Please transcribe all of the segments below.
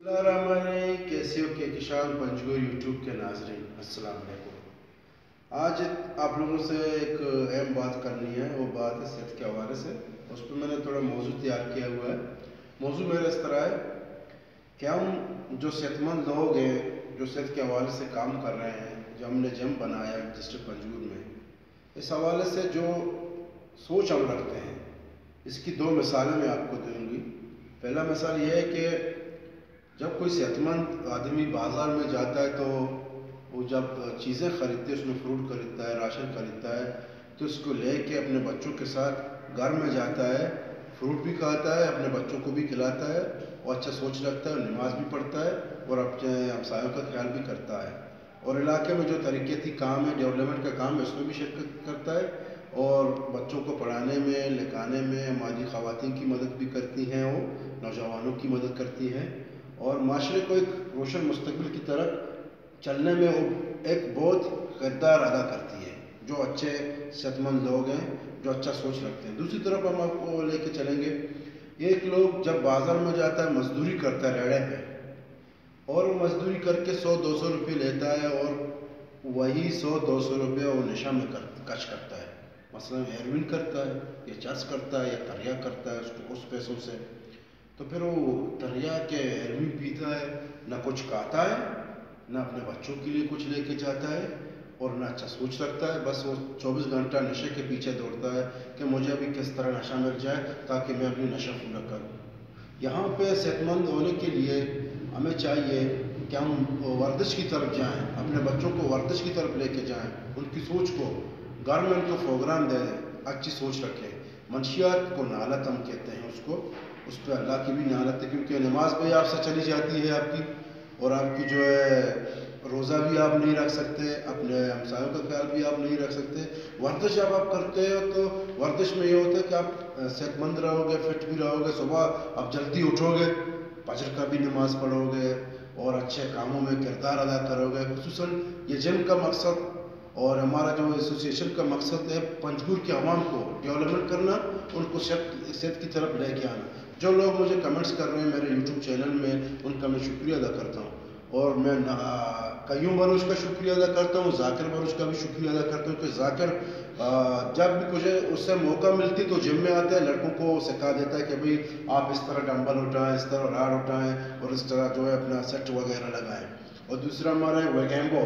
कैसे हो के किसान पंजगुर यूट्यूब के नाजरीन, अस्सलाम वालेकुम। आज आप लोगों से एक अहम बात करनी है। वो बात है सेहत के हवाले से। उस पर मैंने थोड़ा मौजू तैयार किया हुआ है। मौजू मेरा इस तरह है कि हम जो सेहतमंद लोग हैं, जो सेहत के हवाले से काम कर रहे हैं, जो हमने जिम बनाया डिस्ट्रिक्ट पंजगुर में, इस हवाले से जो सोच हम रखते हैं, इसकी दो मिसालें मैं आपको दूंगी। पहला मिसाल ये है कि जब कोई सेहतमंद आदमी बाज़ार में जाता है तो वो जब चीज़ें ख़रीदते है, उसमें फ्रूट खरीदता है, राशन खरीदता है, तो उसको लेके अपने बच्चों के साथ घर में जाता है, फ्रूट भी खाता है, अपने बच्चों को भी खिलाता है और अच्छा सोच रखता है, नमाज भी पढ़ता है और अपने हमसायों का ख्याल भी करता है। और इलाके में जो तरीक़ती काम है, डेवलपमेंट का काम है, उसमें भी शिरकत करता है और बच्चों को पढ़ाने में, लिखाने में हमारी ख़वातीन की मदद भी करती हैं, वो नौजवानों की मदद करती हैं और माशरे को एक रोशन मुस्तकबिल की तरफ चलने में वो एक बहुत किरदार अदा करती है। जो अच्छे सेहतमंद लोग हैं, जो अच्छा सोच रखते हैं। दूसरी तरफ हम आपको लेके चलेंगे, एक लोग जब बाज़ार में जाता है, मजदूरी करता है रेड़े पे, और वो मजदूरी करके 100-200 रुपये लेता है और वही 100-200 रुपये वो नशा में खर्च करता है। मसलन हेरोइन करता है या चर्च करता है या तरिया करता है उस पैसों से। तो फिर वो तरिया के हेरोइन पीता है, ना कुछ खाता है, ना अपने बच्चों के लिए कुछ लेके जाता है और ना अच्छा सोच रखता है। बस वो 24 घंटा नशे के पीछे दौड़ता है कि मुझे अभी किस तरह नशा मिल जाए ताकि मैं अपनी नशा पूरा करूँ। यहाँ पे सेहतमंद होने के लिए हमें चाहिए कि हम वर्जिश की तरफ जाएं, अपने बच्चों को वर्जिश की तरफ लेके जाएं, उनकी सोच को घर में उनको प्रोग्राम दें, अच्छी सोच रखें। मंशियात को नालत हम कहते हैं उसको, उस पर अल्लाह की भी नालत है, क्योंकि नमाज भी आपसे चली जाती है आपकी, और आपकी जो है रोज़ा भी आप नहीं रख सकते, अपने हमसायों का ख्याल भी आप नहीं रख सकते। वर्जिश जब आप करते हो तो वर्जिश में ये होता है कि आप सेहतमंद रहोगे, फिट भी रहोगे, सुबह आप जल्दी उठोगे, फजर का भी नमाज पढ़ोगे और अच्छे कामों में किरदार अदा करोगे। खुसूसन ये जिम का मकसद और हमारा जो एसोसिएशन का मकसद है पंजगुर के अवाम को डेवलपमेंट करना, उनको सेहत की तरफ लेके आना। जो लोग मुझे कमेंट्स कर रहे हैं मेरे यूट्यूब चैनल में, उनका मैं शुक्रिया अदा करता हूँ और मैं कयूम बलूच का शुक्रिया अदा करता हूँ, जाकिर बलूच का भी शुक्रिया अदा करता हूँ कि जाकिर जब भी मुझे उससे मौका मिलती तो जिम में आता है, लड़कों को सिखा देता है कि भाई आप इस तरह डंबल उठाएं, इस तरह राड उठाएं और इस तरह जो है अपना सेट वगैरह लगाएं। और दूसरा हमारा है वैगैम्बो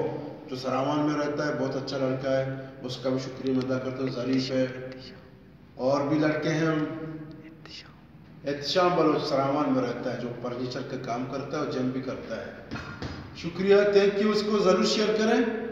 जो सरावान में रहता है, बहुत अच्छा लड़का है, उसका भी शुक्रिया मैं अदा करता हूँ। ज़रीफ है और भी लड़के हैं, एहतशाम बलोच सरावान में रहता है जो फर्नीचर का काम करता है और जिम भी करता है। शुक्रिया, थैंक यू। इसको ज़रूर शेयर करें।